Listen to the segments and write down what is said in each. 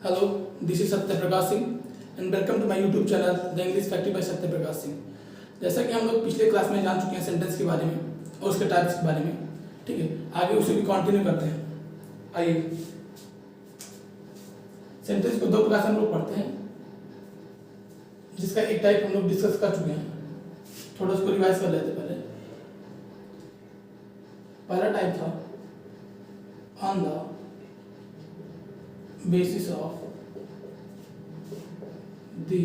Hello, this is Satya Prakash Singh and welcome to my YouTube channel the English factory by Satya Prakash Singh. जैसा कि हम लोग पिछले क्लास में जान चुके हैं सेंटेंस के बारे में और उसके टाइप्स के बारे में, ठीक है। आगे उसे भी कंटिन्यू करते हैं। आइए, सेंटेंस को दो प्रकार से हम लोग पढ़ते हैं, जिसका एक टाइप हम लोग डिस्कस कर चुके हैं। थोड़ा उसको रिवाइज कर लेते पहले। पहला टाइप था on the basis of the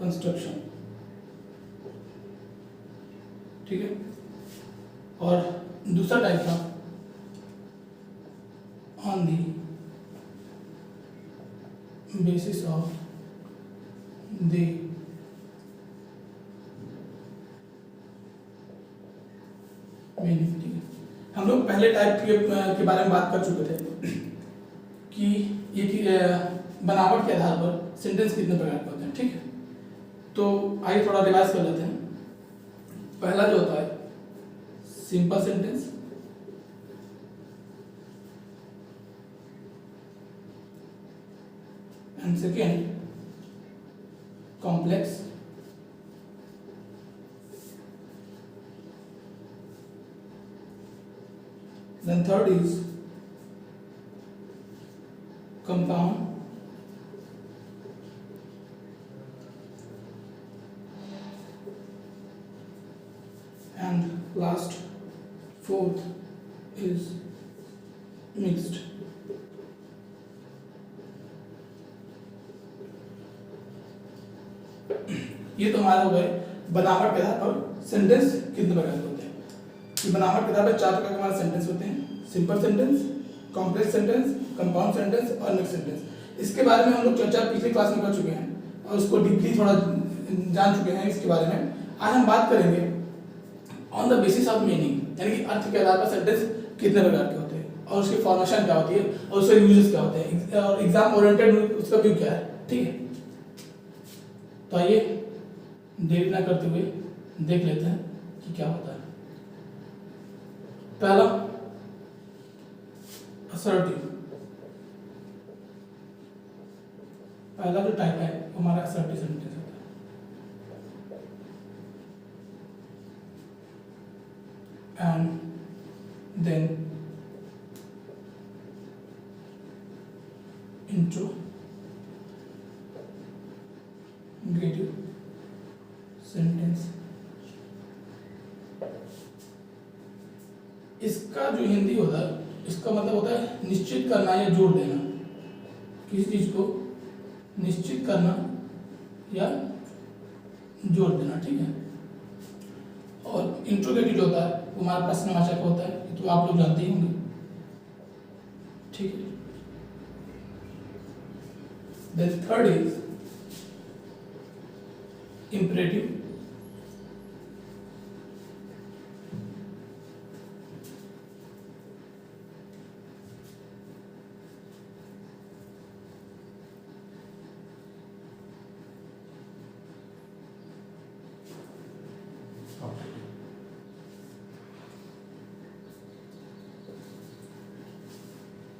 construction, ठीक है। और दूसरा टाइप था on the basis of the meaning, ठीक है। हम लोग पहले टाइप के बारे में बात कर चुके थे कि ये बनावट के आधार पर सेंटेंस कितने प्रकार के होते हैं, ठीक है। तो आइए थोड़ा रिवाइज कर लेते हैं। पहला जो होता है simple sentence, and second complex, then third is compound, and last fourth is mixed। ये तो हमारा हो गए बनावट के आधार पर सेंटेंस कितने प्रकार के होते हैं। कि बनावट के आधार पर चार प्रकार के हमारे सेंटेंस होते हैं: simple sentence, complex sentence, compound sentence और मिक्स सेंटेंस। इसके बारे में हम लोग चर्चा पिछले क्लास में कर चुके हैं और उसको डीपली थोड़ा जान चुके हैं इसके बारे में। आज हम बात करेंगे on the basis of meaning, यानी कि अर्थ के आधार पर सेंटेंस कितने प्रकार के होते हैं और उसकी फॉर्मेशन क्या होती है और उसके यूजेस क्या होते हैं और एग्जाम ओरिएंटेड उसका व्यू क्या है, ठीक है। तो आइए देरी ना करते हुए देख लेते हैं कि क्या होता है। पहला असर्टिव, पहला जो टाइप है वो हमारा असर्टिव सेंटेंस होता है। And then interrogative sentence. इसका जो हिंदी होता है, इसका मतलब होता है निश्चित करना या जोड़ देना, किसी चीज को निश्चित करना या जोड़ देना, ठीक है। और इंट्रोगेटिव जो होता है वो हमारा प्रश्नवाचक होता है, तो आप लोग जानते ही होंगे, ठीक है। Then third is imperative,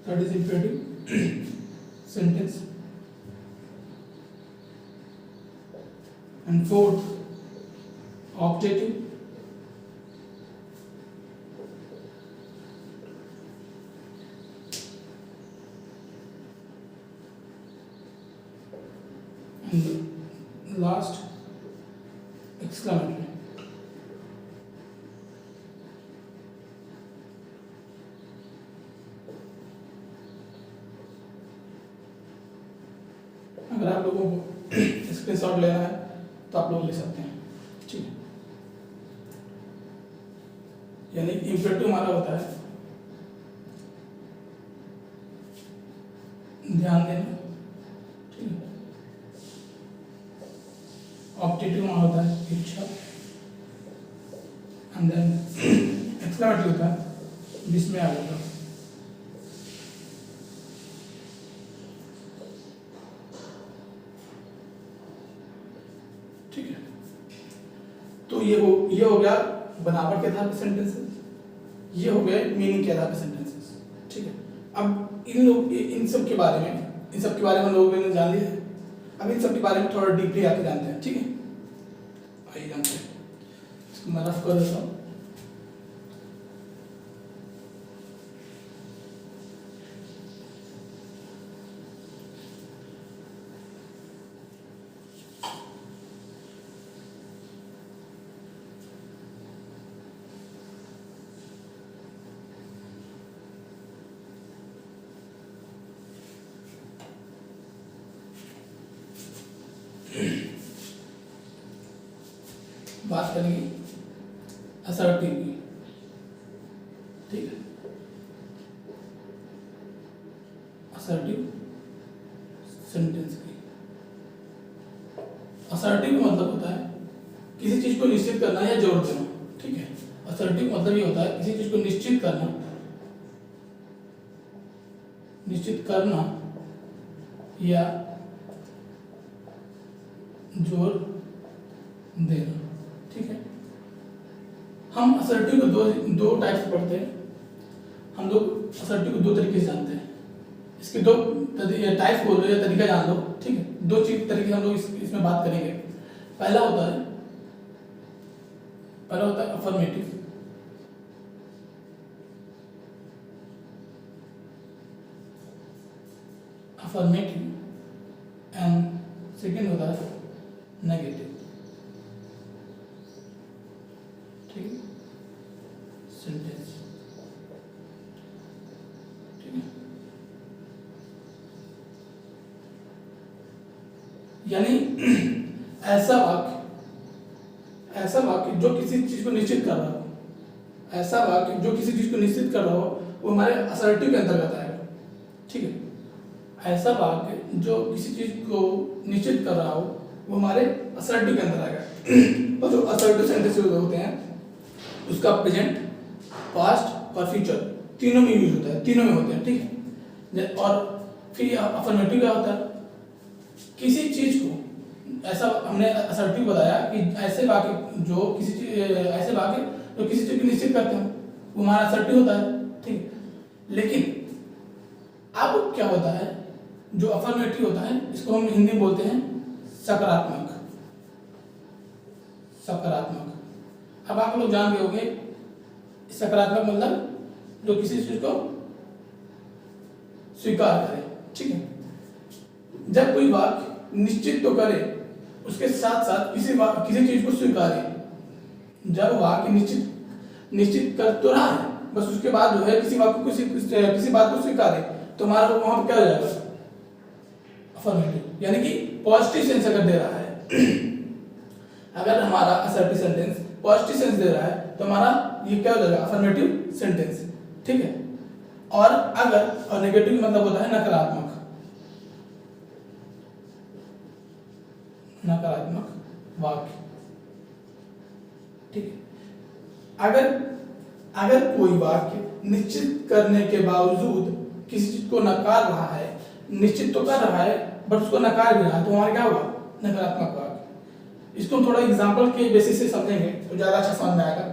third is imperative sentence, and fourth optative, and last exclamatory। अगर आप लोगों को स्क्रीनशॉट लेना है तो आप लोग ले सकते हैं, ठीक है। यानी इंपरेटिव हमारा होता है ध्यान देना, ठीक है। ऑप्टेटिव हमारा होता है इच्छा, एंड देन एक्सक्लेमेटरी होता है विस्मय आ जाता है। ठीक है। तो ये हो गया बनावट के आधार पर सेंटेंसेस, ये हो गए मीनिंग के आधार पर सेंटेंसेस। ठीक है, अब इन सब के बारे में हम लोगों ने जान लिया है। अब इन सब के बारे में थोड़ा डीपली आके जानते हैं, ठीक है। आइए जानते हैं, इसको मैं रफ कर देता हूँ। बात करेंगे असर्टिव की, ठीक है। असर्टिव सेंटेंस की। असर्टिव का मतलब होता है किसी चीज को निश्चित करना या जोर देना, ठीक है। असर्टिव मतलब ये होता है किसी चीज को निश्चित करना या जोर देना, ठीक है। हम असर्टिव को दो टाइप से पढ़ते हैं। हम लोग असर्टिव को दो तरीके से जानते हैं। इसके दो टाइप बोल लो या तरीका जान लो, ठीक है। दो चीज तरीके हम लोग इसमें बात करेंगे। पहला होता है अफर्मेटिव, एंड सेकेंड होता है नेगेटिव, ठीक है, सेंटेंस, ठीक है। यानी ऐसा वाक्य जो किसी चीज को निश्चित कर रहा हो, वो हमारे असर्टिव के अंतर्गत आएगा, ठीक है। ऐसा वाक्य जो किसी चीज को निश्चित कर रहा हो वो हमारे असर्टिव के अंदर आएगा। और जो असर्टिव सेंटेंसेस होते हैं उसका प्रेजेंट, पास्ट और फ्यूचर तीनों में यूज होता है, तीनों में होते हैं, ठीक है। और फिर अफर्मेटिव क्या होता है, किसी चीज को ऐसा हमने असर्टिव बताया कि ऐसे वाक्य जो किसी चीज को निश्चित करते हैं वो हमारा असर्टिव होता है, ठीक है। लेकिन अब क्या होता है, जो अफर्मेटिव होता है इसको हम हिंदी में बोलते हैं सकारात्मक। अब आप लोग जान गए होंगे सकारात्मक मतलब जो किसी चीज को स्वीकार करे, ठीक है। जब कोई वाक्य निश्चित तो करे उसके साथ साथ किसी चीज को स्वीकारे। जब वाक्य निश्चित कर तो रहा है, बस उसके बाद जो है किसी बात को स्वीकारे तो हमारा वहां पर क्या हो जाएगा, अफर्मेटिव, यानी कि पॉजिटिव सेंस अगर दे रहा है अगर हमारा assertive sentence positive sense they रहा है तो हमारा ये क्या हो जाएगा, अफर्मेटिव सेंटेंस, ठीक है। और नेगेटिव मतलब होता है नकारात्मक वाक्य, ठीक है। अगर कोई वाक्य निश्चित करने के बावजूद किसी चीज को नकार रहा है, निश्चित तो कर रहा है बट उसको नकार भी रहा है, तो हमारा क्या होगा, नकारात्मक वाक्य। इसको हम थोड़ा एग्जांपल के बेसिस से समझेंगे तो ज्यादा अच्छा समझ में आएगा।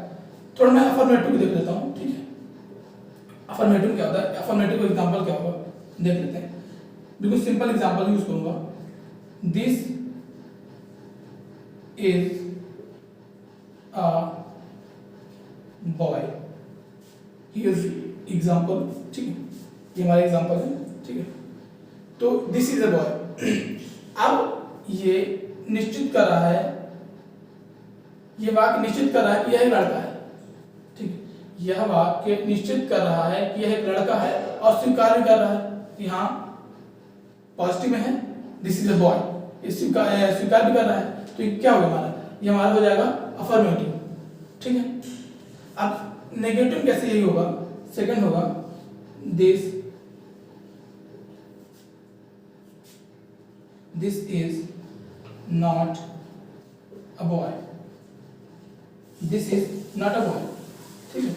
थोड़ा मैं अफर्मेटिव को देख लेता हूँ, ठीक है। अफर्मेटिव क्या होता है, अफर्मेटिव का एग्जांपल क्या होगा देख लेते हैं। बिल्कुल सिंपल एग्जांपल यूज करूंगा, this is a boy, here's example, ठीक है। ये हमारा एग्जांपल है, ठीक है। तो दिस इज अ बॉय। अब ये निश्चित कर रहा है, ये वाक्य निश्चित कर रहा है कि यह एक लड़का है, ठीक है। यह वाक्य निश्चित कर रहा है कि यह एक लड़का है और स्वीकार भी कर रहा है कि हाँ पॉजिटिव में है, दिस इज अ बॉय, ये स्वीकार भी कर रहा है। तो ये क्या होगा हमारा, ये हमारा हो जाएगा अफर्मेटिव, ठीक है। अब नेगेटिव कैसे यही होगा, सेकंड होगा this is not a boy, this is not a boy, ठीक है।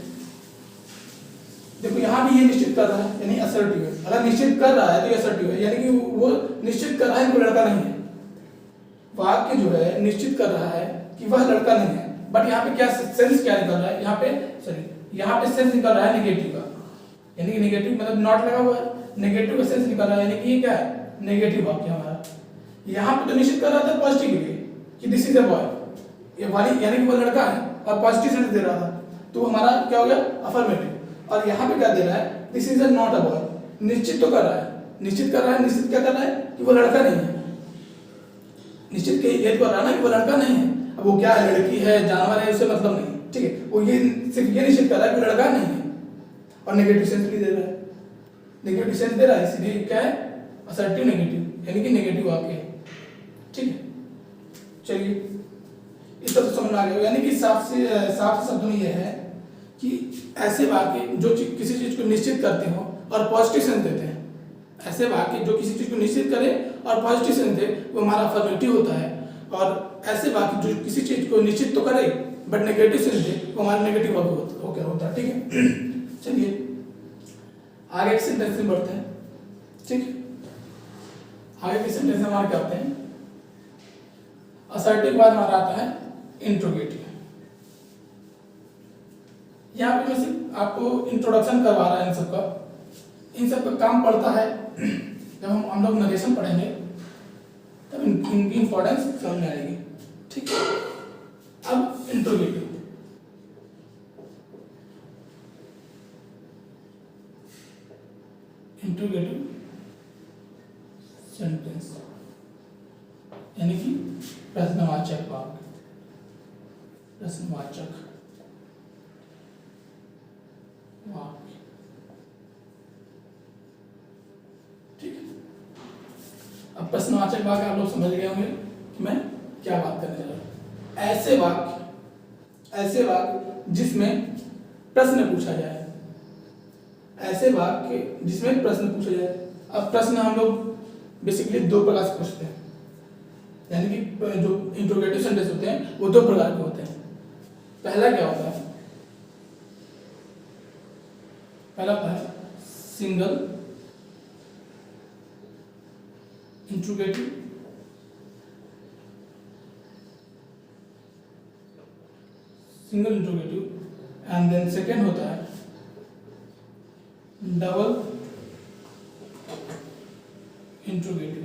देखो यहां भी ये निश्चित कर रहा है यानी असर्टिव है। अगर निश्चित कर रहा है तो ये असर्टिव है, यानी कि वो निश्चित कर रहा है कि वो लड़का नहीं है। वाक्य जो है निश्चित कर रहा है कि वह लड़का नहीं है, बट यहाँ पे क्या सेंस क्या निकल रहा है, यहाँ पे सेंस निकल रहा है नेगेटिव का। यानी कि नेगेटिव मतलब नॉट लगा हुआ है, नेगेटिव सेंस निकल रहा है, यानी कि ये क्या है, नेगेटिव वाक्य हमारा। यहाँ पे तो निश्चित कर रहा था पॉजिटिव के लिए कि दिस इज अ बॉय, ये वाली यानी कि वो लड़का है, और पॉजिटिव सेंस दे रहा था, तो हमारा क्या हो गया, अफर्मेटिव। और यहाँ पे क्या दे रहा है, this is a not a boy, निश्चित तो कर रहा है, निश्चित कर रहा है, निश्चित क्या कर रहा है कि वो लड़का नहीं है, निश्चित के ये कर रहा है ना कि वो लड़का नहीं है। अब वो क्या है, लड़की है, जानवर है, उससे मतलब नहीं, ठीक है, वो ये सिर्फ ये निश्चित कर रहा है कि वो लड़का नहीं है, और नेगेटिव सेंस भी दे रहा है, नेगेटिव सेंस दे रहा है, इसलिए क्या है, असर्टिव नेगेटिव, यानी कि नेगेटिव वाक्य है, ठीक है। चलिए इस तरह समझ में आ गया, यानी कि साफ से शब्द में यह है कि ऐसे वाक्य जो किसी चीज को निश्चित करते हो और पॉजिटिव सेंस देते हैं, ऐसे वाक्य जो किसी चीज को निश्चित करे और पॉजिटिव सेंस दे, वो हमारा अफर्मेटिव होता है। और ऐसे वाक्य जो किसी चीज को निश्चित तो करे बट नेगेटिव सेंस दे, वो हमारा नेगेटिव वाक्य होता है, ठीक है। चलिए आगे के सेंटेंस में बढ़ते हैं, ठीक है। आगे के सेंटेंस हमारे क्या होते हैं, असर्टिव के बाद हमारा आता है इंट्रोगेटिव। यहाँ पे मैं सिर्फ आपको इंट्रोडक्शन करवा रहा है इन सब का काम पड़ता है जब हम लोग नरेशन पढ़ेंगे तब इनकी इंपॉर्टेंस समझ में आएगी, ठीक है। अब इंट्रोगेटिव, इंट्रोगेटिव सेंटेंस यानी कि प्रश्नवाचक वाक्य, प्रश्नवाचक वाक्य, ठीक है। अब प्रश्नवाचक वाक्य आप लोग समझ गए होंगे कि मैं क्या बात करने जा रहा हूं। ऐसे वाक्य जिसमें प्रश्न पूछा जाए, ऐसे वाक्य जिसमें प्रश्न पूछा जाए। अब प्रश्न हम लोग बेसिकली दो प्रकार से पूछते हैं, यानी कि जो इंट्रोगेटिव सेंटेंस होते हैं वो दो प्रकार के होते हैं। पहला क्या होता है, पहला होता है single interrogative, single interrogative, and then second होता है डबल इंट्रोगेटिव।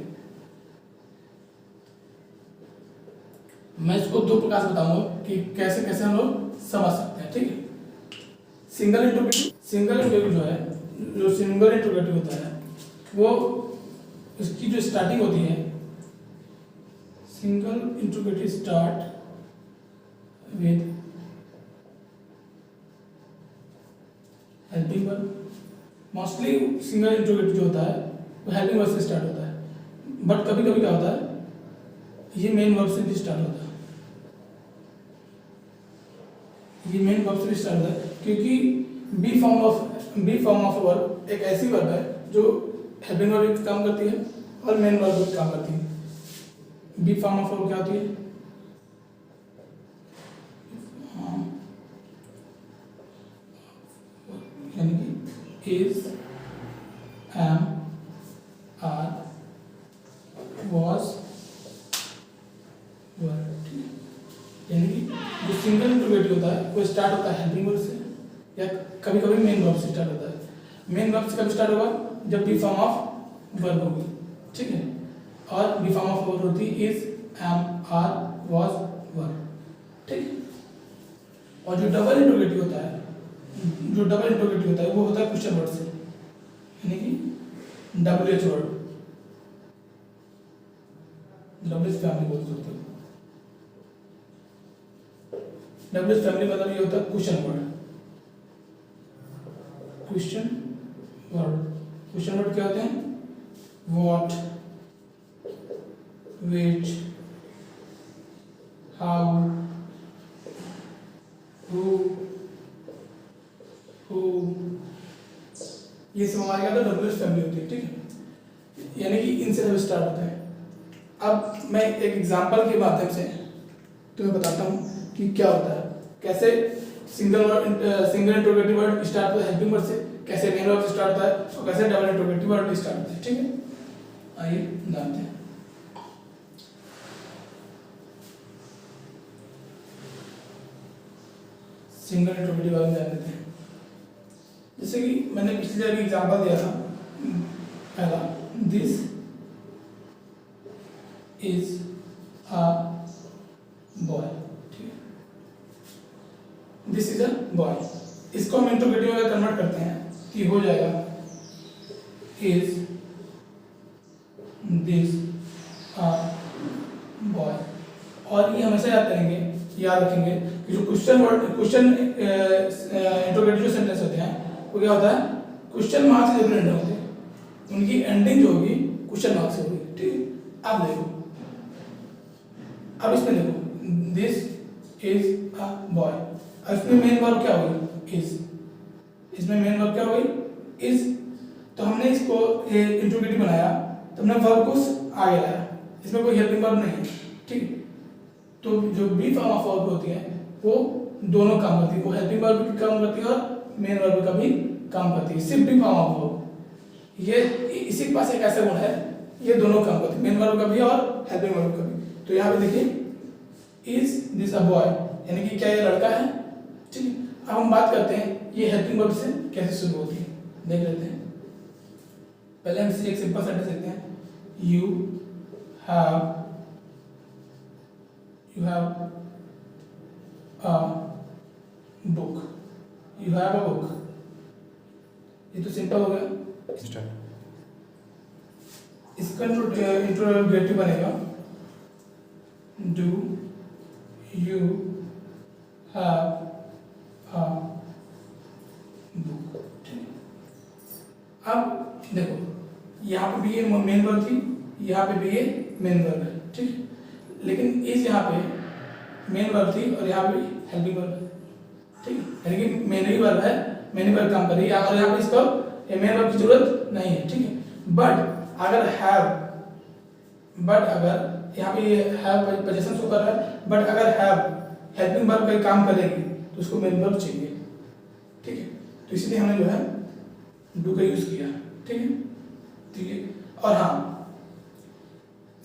मैं इसको दो प्रकार से बताऊंगा कि कैसे कैसे हम लोग समझ सकते हैं, ठीक है। सिंगल इंट्रोगेटिव जो है, जो सिंगल इंट्रोगेटिव होता है वो उसकी जो स्टार्टिंग होती है, single interrogative start with helping verb. Mostly single interrogative जो होता है वो हेल्पिंग वर्ब से स्टार्ट होता है, बट कभी कभी क्या होता है ये मेन वर्ब से भी स्टार्ट होता है, ये मेन वर्ब से भी स्टार्ट होता है, क्योंकि बी फॉर्म ऑफ वर्ब एक ऐसी वर्ब है जो हेल्पिंग वर्ब भी काम करती है और मेन वर्ब भी काम करती है। बी फॉर्म ऑफ वर्ब क्या होती है, यानी कि इज, एम, आर, वॉज, वर, ठीक है। यानी कि जो सिंगल इंट्रोगेटिव होता है वो स्टार्ट होता है हेल्पिंग वर्ब से, या कभी कभी मेन वर्ब से स्टार्ट होता है। मेन वर्ब से कब स्टार्ट होगा, जब बी फॉर्म ऑफ वर्ब होगी, ठीक है। और बी फॉर्म ऑफ वर्ब होती है इज, एम, आर, वॉज, वर, ठीक है। और जो डबल इंट्रोगेटिव होता है, वो होता है क्वेश्चन वर्ड से, यानी कि डब्ल्यूएच वर्ड, डब्ल्यूएच फैमिली बोल सकते हो। डब्ल्यूएच फैमिली मतलब ये होता है क्वेश्चन वर्ड। क्वेश्चन वर्ड क्या होते हैं, व्हाट, व्हिच, हाउ, हु, ये सब हमारे यहाँ डब्ल्यूएच फैमिली होती है, ठीक है। यानी कि इनसे सब स्टार्ट होता है। अब मैं एक एग्जांपल के माध्यम से तुम्हें बताता हूँ कि क्या होता है, कैसे सिंगल इंट्रोगेटिव वर्ड स्टार्ट होता है हेल्पिंग वर्ड से, कैसे मेन वर्ब से स्टार्ट होता है, और कैसे डबल इंट्रोगेटिव वर्ड स्टार्ट होता है, ठीक है। आइए जानते हैं। सिंगल इंट्रोगेटिव वर्ड जान लेते हैं। जैसे कि मैंने पिछली जगह एग्जांपल दिया था पहला, दिस इज अ बॉय, ठीक है, दिस इज अ बॉय। इसको हम इंट्रोगेटिव में कन्वर्ट करते हैं कि हो जाएगा इज दिस अ बॉय। और ये हमेशा याद करेंगे, याद रखेंगे कि जो क्वेश्चन इंट्रोगेटिव सेंटेंस होते हैं वो क्या होता है, क्वेश्चन मार्क से जब एंड होते हैं, उनकी एंडिंग जो होगी क्वेश्चन मार्क से होगी, ठीक है। अब देखो, अब इसमें देखो, दिस इज अ बॉय, अब इसमें मेन वर्ब क्या होगी, इज। इसमें मेन वर्ब क्या होगी, इज। तो हमने इसको इंट्रोगेटिव बनाया तो हमने वर्ब को आगे लाया, इसमें कोई हेल्पिंग वर्ब नहीं है, ठीक है। तो जो बी फॉर्म ऑफ वर्ब होती है वो दोनों काम करती है, वो हेल्पिंग वर्ब भी काम करती है और मेन वर्ब का भी काम करती है। सिर्फ बी फॉर्म ऑफ वर्ब, ये इसी के पास एक ऐसा गुण है, ये दोनों काम करती है, मेन वर्ब का भी और हेल्पिंग वर्ब का भी। तो यहाँ पे देखिए, इज दिस अ बॉय, यानी कि क्या ये लड़का है, ठीक है। अब हम बात करते हैं ये हेल्पिंग वर्ब से कैसे शुरू होती है, देख लेते हैं। पहले हम इसे एक सिंपल सेंटेंस देखते हैं, you have a book, you have a book, ये तो सिंपल हो गया। इसका इंट्रोगेटिव बनेगा, do you have a book, ठीक। अब देखो, यहाँ पे भी ये मेन वर्ब थी, यहाँ पे भी ये मेन वर्ब है, ठीक। लेकिन इस यहाँ पे मेन वर्ब थी और यहाँ पे हेल्पिंग वर्ब है, ठीक है। यानी कि मेन ही वर्ब है, मेन ही वर्ब काम कर रही है, और यहाँ पे इसको मेन वर्ब की जरूरत नहीं है, ठीक है। बट अगर यहाँ पे हैव पोजीशन शो कर रहा है, बट अगर हैव हेल्पिंग वर्ब का काम करेगी तो उसको मेन वर्ब चाहिए, ठीक है। तो इसलिए हमने जो है डू का यूज किया, ठीक है, ठीक है। और हाँ,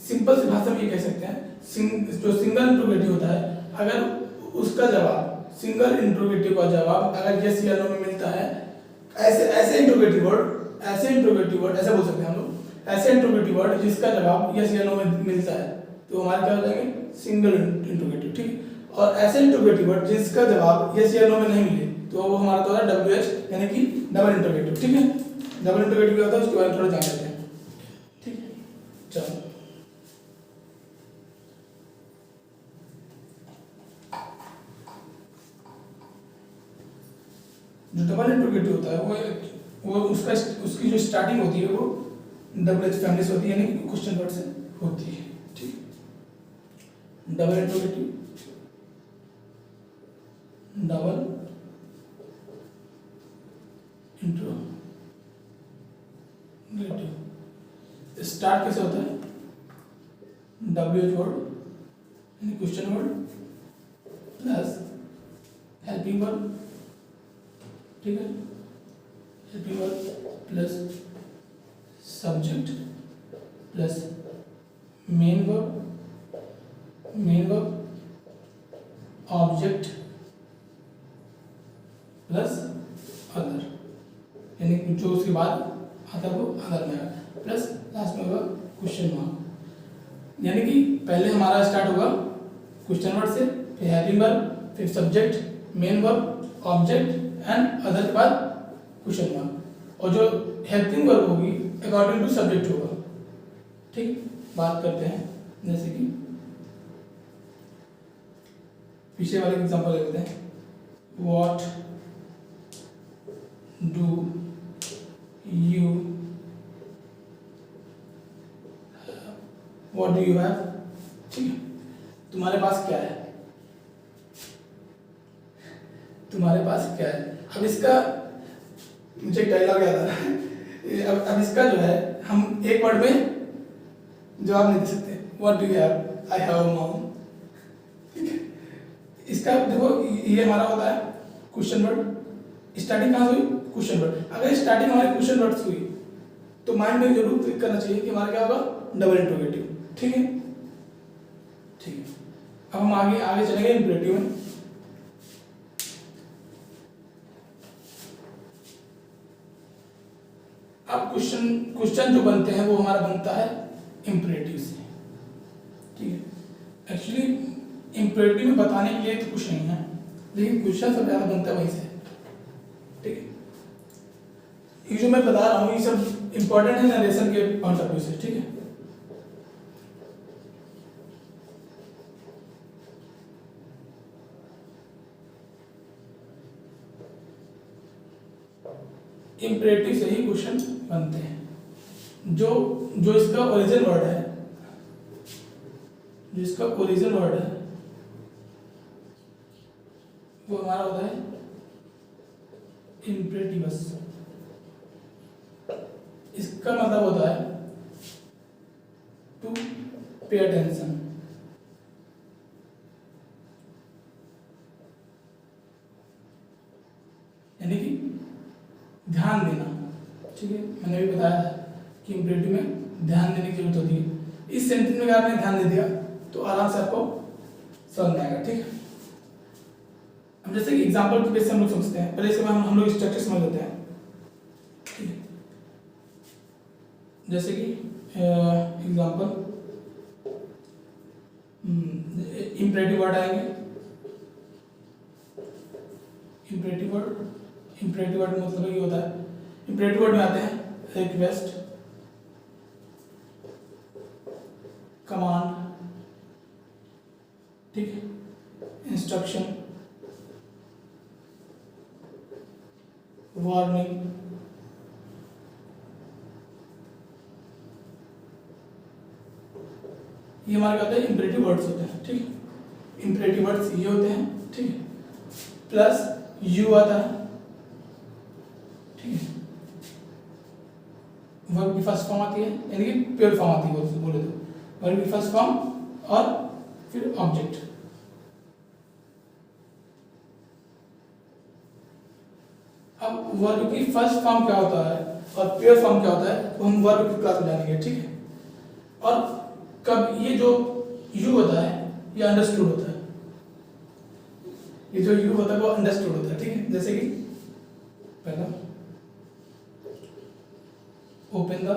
सिंपल सी भाषा में ये कह सकते हैं, जो सिंगल इंट्रोगेटिव होता है, अगर उसका जवाब, सिंगल इंट्रोगेटिव का जवाब अगर यस या नो में मिलता है, ऐसे इंट्रोगेटिव वर्ड ऐसे बोल सकते हैं हम लोग, ऐसे इंट्रोगेटिव वर्ड जिसका जवाब यस या नो में मिलता है, तो हमारे क्या हो जाएंगे, सिंगल इंट्रोगेटिव, ठीक। और ऐसे इंट्रोगेटिव वर्ड जिसका जवाब यस या नो में नहीं मिले तो वो हमारा तो होता है WH, यानी कि डबल इंट्रोगेटिव, ठीक है। डबल इंट्रोगेटिव क्या होता है उसके बारे में थोड़ा जान लेते हैं, ठीक है। चलो, जो डबल इंट्रोगेटिव होता है वो उसकी जो स्टार्टिंग होती है वो WH फैमिली से होती है, यानी कि क्वेश्चन वर्ड से होती है, ठीक। Double interrogative, double interrogative start कैसे होता है, WH वर्ड यानी question word plus helping verb, ठीक है, helping verb plus subject plus main verb object plus other, यानी जो उसके बाद आता है वो अदर में आएगा, प्लस लास्ट में होगा क्वेश्चन मार्क। यानी कि पहले हमारा स्टार्ट होगा क्वेश्चन वर्ड से, फिर हेल्पिंग वर्ब, फिर subject, main verb, object and other के बाद क्वेश्चन मार्क, और जो हेल्पिंग वर्ब होगी अकॉर्डिंग टू सब्जेक्ट होगा, ठीक। बात करते हैं, जैसे कि पीछे वाले एग्जांपल लेते हैं, व्हाट डू यू हैव, ठीक है। तुम्हारे पास क्या है, तुम्हारे पास क्या है। अब इसका मुझे एक डायलॉग याद आ रहा है, अब इसका जो है हम एक वर्ड में जवाब नहीं दे सकते, what do you have, I have a mom, ठीक है। इसका देखो ये हमारा होता है क्वेश्चन वर्ड, स्टार्टिंग कहाँ से हुई, क्वेश्चन वर्ड। अगर स्टार्टिंग हमारी क्वेश्चन वर्ड से हुई तो माइंड में जरूर क्लिक करना चाहिए कि हमारा क्या होगा, डबल इंट्रोगेटिव, ठीक है, ठीक है। अब हम आगे चलेंगे इंपरेटिव में। अब क्वेश्चन जो बनते हैं वो हमारा बनता है इम्परेटिव से, ठीक है। एक्चुअली इम्परेटिव में बताने के लिए तो कुछ नहीं है, लेकिन क्वेश्चन सब ज़्यादा बनता है वहीं से, ठीक है। ये जो मैं बता रहा हूँ ये सब इम्पोर्टेंट है नरेशन के पॉइंट ऑफ व्यू से, ठीक है। इम्परेटिव से ही क्वेश्चन बनते हैं। जो जो इसका ओरिजिनल वर्ड है, जो इसका ओरिजिनल वर्ड है वो हमारा होता है इम्परेटिवस। इसका मतलब होता है टू पे अटेंशन, यानी कि ध्यान देना, ठीक है। मैंने अभी बताया था कि इम्परेटिव में ध्यान देने की जरूरत होती है। इस सेंटेंस में अगर आपने ध्यान दे दिया तो आराम से आपको समझ में आएगा, ठीक है। अब जैसे कि एग्जांपल के बेस से हम लोग समझते हैं, पहले इसके बाद हम लोग स्ट्रक्चर समझ लेते हैं, ठीक है। जैसे कि एग्जांपल इम्परेटिव वर्ड आएंगे, इम्परेटिव वर्ड मतलब ये होता है, इम्परेटिव वर्ड में आते हैं रिक्वेस्ट, कमांड, ठीक है, इंस्ट्रक्शन, वार्निंग, ये हमारे कहते हैं इम्परेटिव वर्ड्स होते हैं, ठीक है। इम्परेटिव वर्ड्स ये होते हैं, ठीक है। प्लस यू आता है, ठीक है। वर्ब की फर्स्ट फॉर्म आती है, यानी कि प्योर फॉर्म आती है बोले तो, वर्ब की फर्स्ट फॉर्म और फिर ऑब्जेक्ट। अब वर्ब की फर्स्ट फॉर्म क्या होता है और प्योर फॉर्म क्या होता है वो हम वर्ब की क्लास में जानेंगे, ठीक है। और कब ये जो यू होता है ये अंडरस्टूड होता है, ये जो यू होता है वो अंडरस्टूड होता है, ठीक है। जैसे कि पहला ओपन द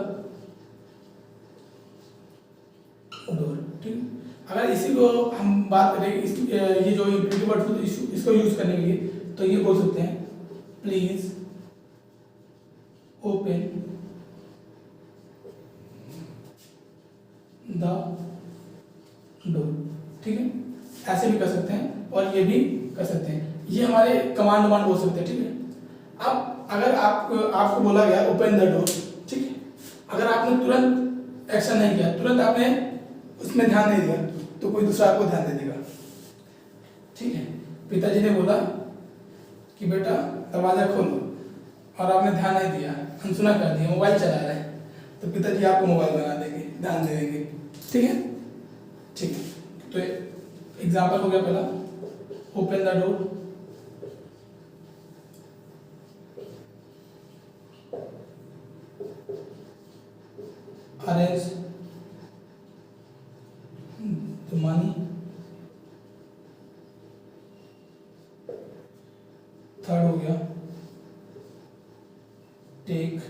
डोर, ठीक है। अगर इसी को हम बात करें ये जो इम्परेटिव वर्ड इसको यूज करने के लिए तो ये बोल सकते हैं प्लीज ओपन द डोर, ठीक है। ऐसे भी कर सकते हैं और ये भी कर सकते हैं, ये हमारे कमांड बोल सकते हैं, ठीक है। अब अगर आपको बोला गया ओपन द डोर, ठीक है, अगर आपने तुरंत एक्शन नहीं किया, तुरंत आपने उसमें ध्यान नहीं दिया तो कोई दूसरा आपको ध्यान दे देगा, ठीक है। पिताजी ने बोला कि बेटा दरवाजा खोलो और आपने ध्यान नहीं दिया, अनसुना कर दिया, मोबाइल चला रहे हैं, तो पिताजी आपको मोबाइल बना देंगे, ध्यान दे देंगे, ठीक है, ठीक है। तो एग्जाम्पल हो गया पहला open the door, arrange the money, third हो गया टेक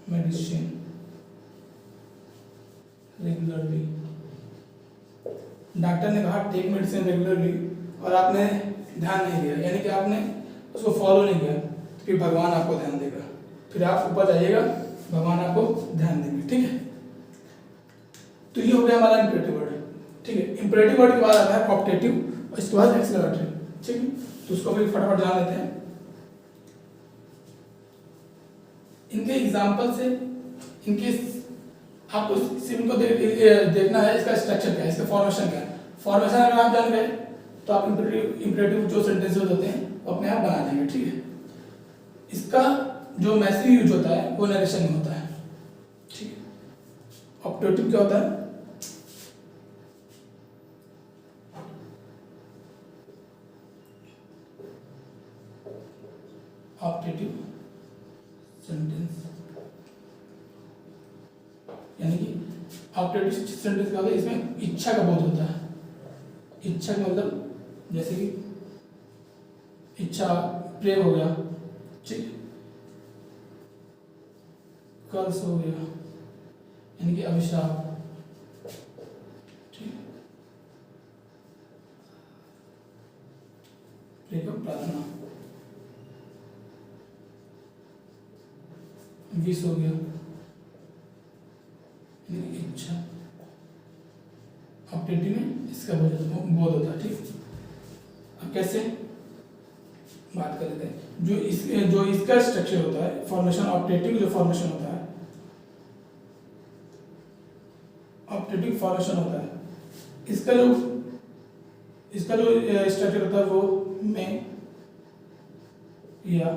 मेडिसिन रेगुलरली। डॉक्टर ने कहा टेक मेडिसिन रेगुलरली और आपने ध्यान नहीं दिया, यानी कि आपने उसको फॉलो नहीं किया, तो फिर भगवान आपको ध्यान देगा, फिर आप ऊपर जाइएगा, भगवान आपको ध्यान देंगे, ठीक है। तो ये हो गया हमारा इम्परेटिव वर्ड, ठीक है। इम्परेटिव वर्ड के बाद आता है कॉप्टेटिव और इसके बाद एक्सेलरेटिव, ठीक है। तो उसको भी फटाफट जान लेते हैं। इनके एग्जाम्पल से इनके आपको सिर्फ इनको देखना है इसका स्ट्रक्चर क्या है, इसका फॉर्मेशन क्या है। फॉर्मेशन अगर आप जान गए तो आप इम्परेटिव जो सेंटेंसेस होते हैं वो अपने आप बना देंगे, ठीक है। इसका जो मैसिव यूज होता है वो नरेशन में होता है, ठीक है। ऑप्टेटिव क्या होता है, ऑप्टेटिव सेंटेंस, यानी कि ऑप्टेटिव सेंटेंस क्या होता है, इसमें इच्छा का बोध होता है। इच्छा का मतलब जैसे कि इच्छा प्रेम हो गया, ठीक, कर्स हो गया, यानी कि अभिशाप, ठीक, प्रार्थना, विष हो गया, यानी कि इच्छा, ऑप्टेटिव में इसका बोध होता है, ठीक। अब कैसे बात कर लेते हैं, जो इसका स्ट्रक्चर होता है, फॉर्मेशन ऑप्टेटिव जो फॉर्मेशन होता है, ऑप्टेटिव फॉर्मेशन होता है, इसका जो स्ट्रक्चर होता है वो में या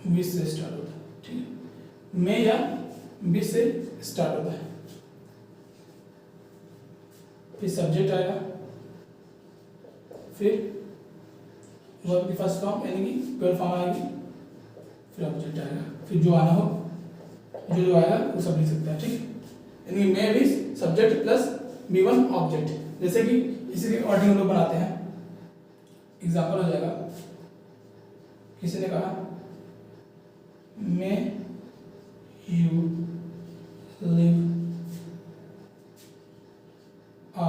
विष से स्टार्ट होता है, ठीक है, में या विष से स्टार्ट होता है, फिर सब्जेक्ट आएगा, फिर वर्ब की फर्स्ट फॉर्म यानी कि प्योर फॉर्म आएगी, फिर ऑब्जेक्ट आएगा, फिर जो आना हो, जो आएगा वो सब लिख सकता है, ठीक, यानी में भी सब्जेक्ट प्लस B1 ऑब्जेक्ट। जैसे कि इसी के अकॉर्डिंग हम लोग बनाते हैं, एग्जाम्पल हो जाएगा, किसी ने कहा may you live a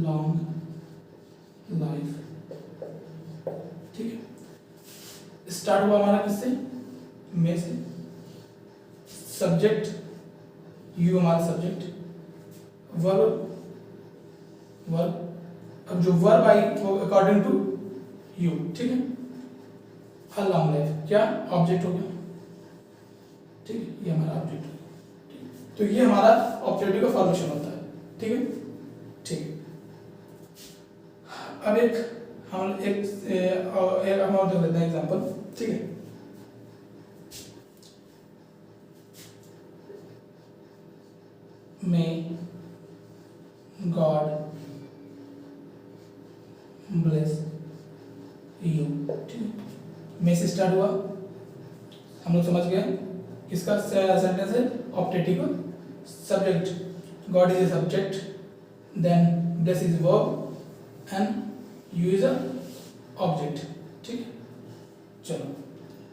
long life, ठीक है। स्टार्ट हुआ हमारा किससे, में से, सब्जेक्ट यू हमारा सब्जेक्ट, वर्ब, अब जो वर्ब आई वो अकॉर्डिंग टू यू, ठीक है, a long life क्या ऑब्जेक्ट हो गया, ठीक है, ये हमारा ऑब्जेक्ट हो गया, तो ये हमारा ऑब्जेक्टिव का फॉर्मेशन होता है, ठीक है, ठीक है। अब हम और देख लेते हैं एग्जांपल, ठीक है। मे गॉड ब्लेस यू, ठीक है, मे से स्टार्ट हुआ, हम लोग समझ गए किसका सेंटेंस है, optative, subject God is a subject, then this is verb and you is a object, ठीक है। चलो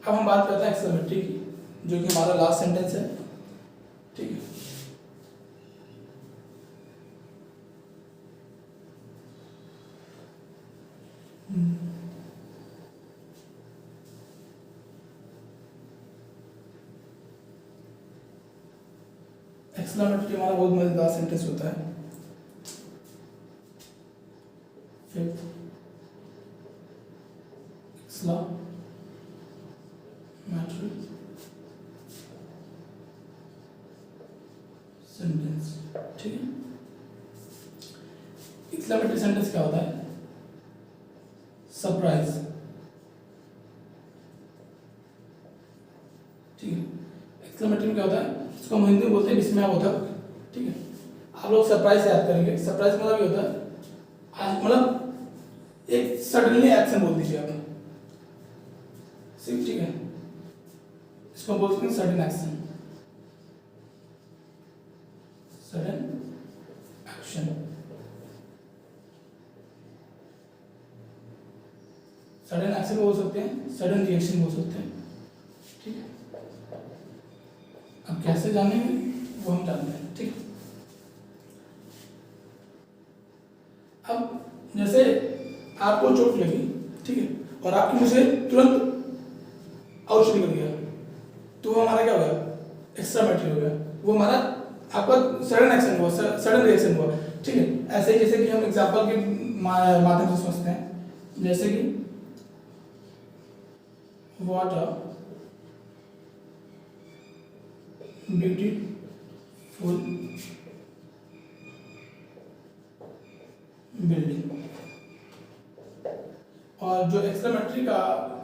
अब हम बात करते हैं एक्सक्लेमेटरी की, जो कि हमारा लास्ट सेंटेंस है, ठीक है। एक्सक्लेमेटरी हमारा बहुत मजेदार सेंटेंस होता है। Fifth, exclamatory sentence, ठीक है। exclamatory sentence क्या होता है, सरप्राइज, ठीक है। exclamatory में क्या होता है, इसको हम हिंदी में बोलते हैं विस्मयाबोधक, ठीक है। आप लोग सरप्राइज याद करेंगे, सरप्राइज मतलब ये होता है मतलब एक सडनली एक्शन बोल दीजिए आपने, ठीक है, इसको बोलते हैं sudden action, sudden action, sudden action बोल सकते हैं, सडन रिएक्शन बोल सकते हैं, ठीक है। अब कैसे जानेंगे वो हम जानते हैं, ठीक है। अब जैसे आपको चोट लगी, ठीक है, और आपकी मुझे तुरंत आउट निकल गया, तो वो हमारा क्या हो गया, एक्सक्लेमेटरी हो गया, वो हमारा आपका सडन एक्शन हुआ, सडन रिएक्शन हुआ, ठीक है। ऐसे ही जैसे कि हम एग्जांपल के माध्यम से सोचते हैं, जैसे कि व्हाट अ ब्यूटीफुल बिल्डिंग, और जो एक्सक्लेमेटरी का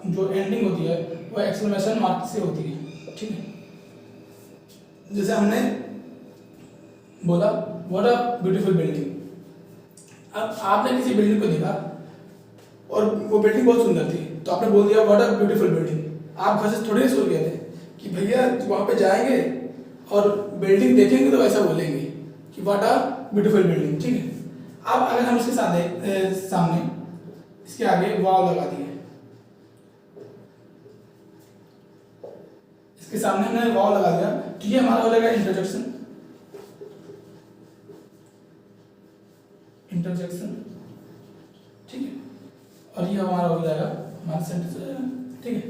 जो एंडिंग होती है वो एक्सक्लेमेशन मार्क से होती है, ठीक है। जैसे हमने बोला व्हाट अ ब्यूटीफुल बिल्डिंग, अब आपने किसी बिल्डिंग को देखा और वो बिल्डिंग बहुत सुंदर थी, तो आपने बोल दिया व्हाट अ ब्यूटीफुल बिल्डिंग। आप घर से थोड़ी ही सोच गए थे कि भैया वहाँ पे जाएंगे और बिल्डिंग देखेंगे तो ऐसा बोलेंगे कि व्हाट अ ब्यूटीफुल बिल्डिंग, ठीक है। अब अगर हम इसके सामने इसके आगे वाव लगा दिए, इसके इसके सामने हमने वाव लगा दिया, तो ये हमारा हो जाएगा इंटरजेक्शन, इंटरजेक्शन, ठीक है। और ये हमारा हो जाएगा हमारा सेंटेंस हो जाएगा, ठीक है।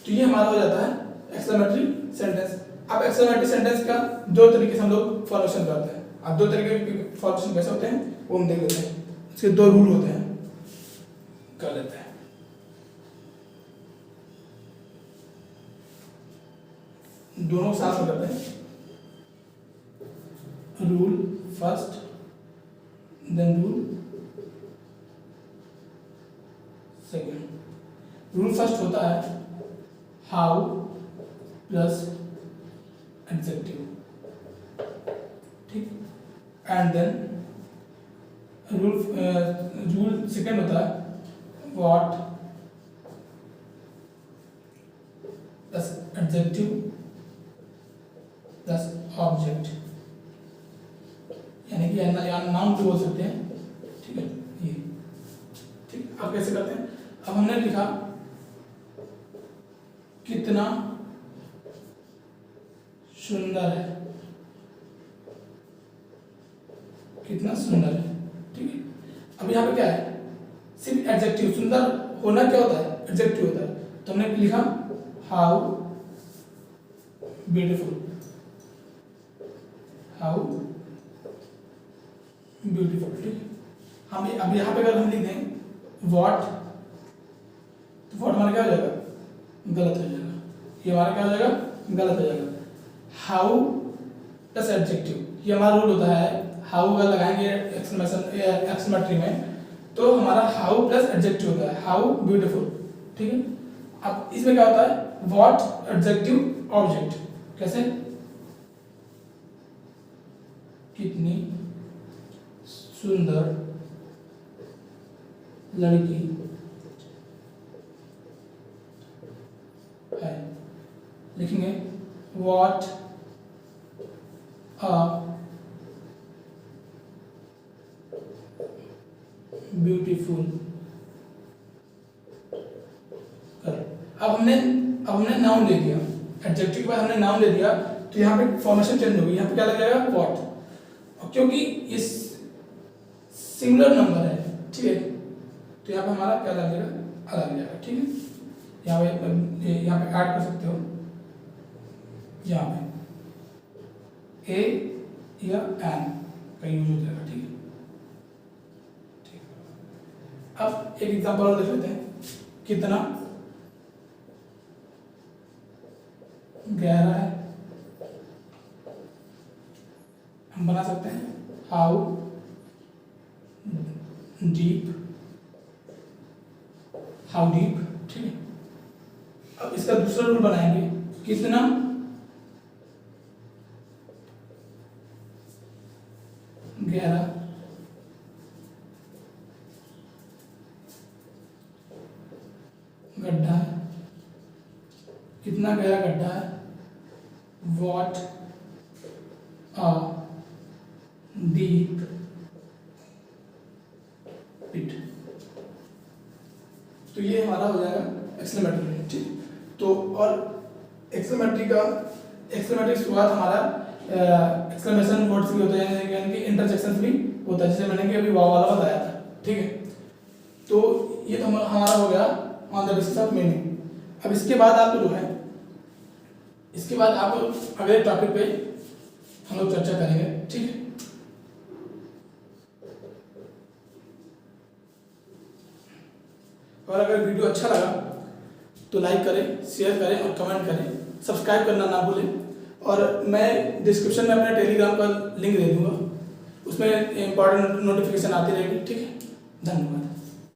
तो ये हमारा हो जाता है एक्सक्लेमेटरी सेंटेंस। अब एक्सक्लेमेटरी सेंटेंस का दो तरीके से हम लोग फॉर्मेशन करते हैं। अब दो तरीके के फॉर्मेशन कैसे होते हैं वो हम देख लेते हैं। इसके दो रूल होते हैं, कर लेते हैं। दोनों साथ में करते हैं। Rule first, then rule second. Rule first होता है हाउ प्लस एडजेक्टिव, ठीक। एंड देन रूल सेकेंड होता है what plus adjective plus object, यानी कि नाउन भी बोल सकते हैं, ठीक है। ये ठीक, अब कैसे करते हैं। अब हमने लिखा कितना सुंदर है, कितना सुंदर है, ठीक है। अब यहाँ पे क्या है, सिर्फ एडजेक्टिव, सुंदर होना क्या होता है, एडजेक्टिव होता है। तो हमने लिखा हाउ ब्यूटीफुल, हाउ ब्यूटीफुल, ठीक है। हम अब यहाँ पे अगर हम लिख दें व्हाट, तो व्हाट हमारा क्या हो जाएगा, गलत हो जाएगा। ये हमारा क्या हो जाएगा, गलत हो जाएगा। हाउ प्लस एडजेक्टिव, ये हमारा रूल होता है। हाउ अगर लगाएंगे एक्सक्लेमेटरी में तो हमारा हाउ प्लस एडजेक्टिव होता है, हाउ ब्यूटीफुल, ठीक है। अब इसमें क्या होता है व्हाट एडजेक्टिव ऑब्जेक्ट, कैसे, कितनी सुंदर लड़की है, लिखेंगे व्हाट अ ब्यूटीफुल गर्ल। अब हमने नाउन ले दिया, एडजेक्टिव के बाद हमने नाउन ले दिया, तो यहाँ पे फॉर्मेशन चेंज होगी। यहाँ पे क्या लग जाएगा व्हाट, और क्योंकि इस सिंगुलर नंबर है, ठीक है, तो यहाँ पे हमारा क्या लग जाएगा, अलग जाएगा, ठीक है। यहाँ पे ऐड कर सकते हो, यहाँ पे ए या एन का यूज हो जाएगा, ठीक है। अब एक एग्जांपल और देख लेते हैं, कितना गहरा है, हम बना सकते हैं हाउ डीप, हाउ डीप, ठीक है। अब इसका दूसरा रूल बनाएंगे, कितना गहरा गड्ढा है, कितना गहरा गड्ढा है, व्हाट अ डीप पिट। तो ये हमारा हो जाएगा एक्सक्लेमेटरी, ठीक। तो और एक्सक्लेमेटरी की शुरुआत हमारा एक्सक्लेमेशन वर्ड्स भी होते हैं, यानी कि इंटरजेक्शन भी होता है, जैसे मैंने कि अभी वाव वाला बताया था, ठीक है। तो ये तो हमारा हो गया on the basis of meaning. अब इसके बाद आप जो है, इसके बाद आप अगले टॉपिक पे हम लोग चर्चा करेंगे, ठीक है। और अगर वीडियो अच्छा लगा तो लाइक करें, शेयर करें और कमेंट करें, सब्सक्राइब करना ना भूलें। और मैं डिस्क्रिप्शन में अपने टेलीग्राम का लिंक दे दूंगा, उसमें इंपॉर्टेंट नोटिफिकेशन आती रहेगी, ठीक है। धन्यवाद।